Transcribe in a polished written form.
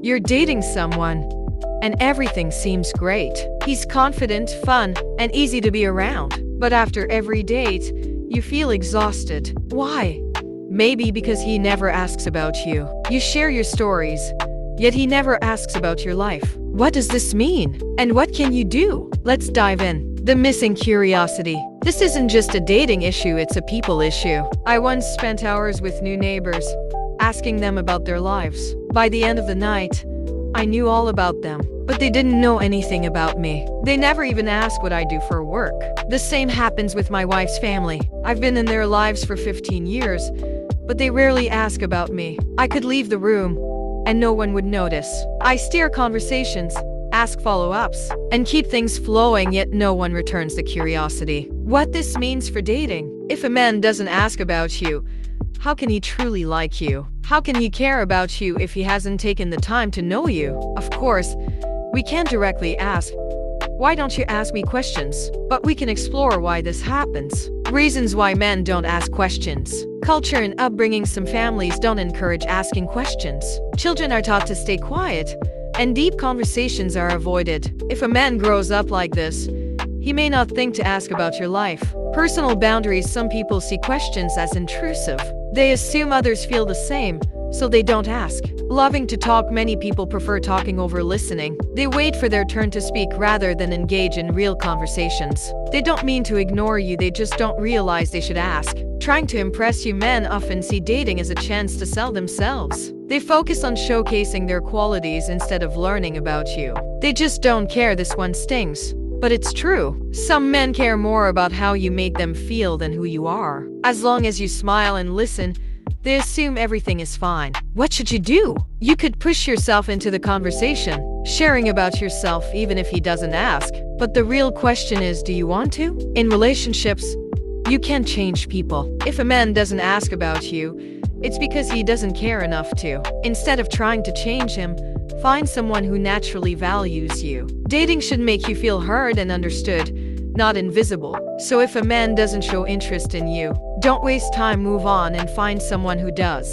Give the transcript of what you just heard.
You're dating someone, and everything seems great. He's confident, fun, and easy to be around. But after every date, you feel exhausted. Why? Maybe because he never asks about you. You share your stories, yet he never asks about your life. What does this mean? And what can you do? Let's dive in. The missing curiosity. This isn't just a dating issue, it's a people issue. I once spent hours with new neighbors, asking them about their lives. By the end of the night, I knew all about them, but they didn't know anything about me. They never even asked what I do for work. The same happens with my wife's family. I've been in their lives for 15 years, but they rarely ask about me. I could leave the room, and no one would notice. I steer conversations, ask follow-ups, and keep things flowing, yet no one returns the curiosity. What this means for dating: if a man doesn't ask about you, how can he truly like you? How can he care about you if he hasn't taken the time to know you? Of course, we can't directly ask, "Why don't you ask me questions?" But we can explore why this happens. Reasons why men don't ask questions. Culture and upbringing. Some families don't encourage asking questions. Children are taught to stay quiet, and deep conversations are avoided. If a man grows up like this, he may not think to ask about your life. Personal boundaries. Some people see questions as intrusive. They assume others feel the same, so they don't ask. Loving to talk. Many people prefer talking over listening. They wait for their turn to speak rather than engage in real conversations. They don't mean to ignore you, they just don't realize they should ask. Trying to impress you. Men often see dating as a chance to sell themselves. They focus on showcasing their qualities instead of learning about you. They just don't care. This one stings, but it's true. Some men care more about how you make them feel than who you are. As long as you smile and listen, they assume everything is fine. What should you do? You could push yourself into the conversation, sharing about yourself even if he doesn't ask. But the real question is, do you want to? In relationships, you can't change people. If a man doesn't ask about you, it's because he doesn't care enough to. Instead of trying to change him, find someone who naturally values you. Dating should make you feel heard and understood, not invisible. So if a man doesn't show interest in you, don't waste time, move on and find someone who does.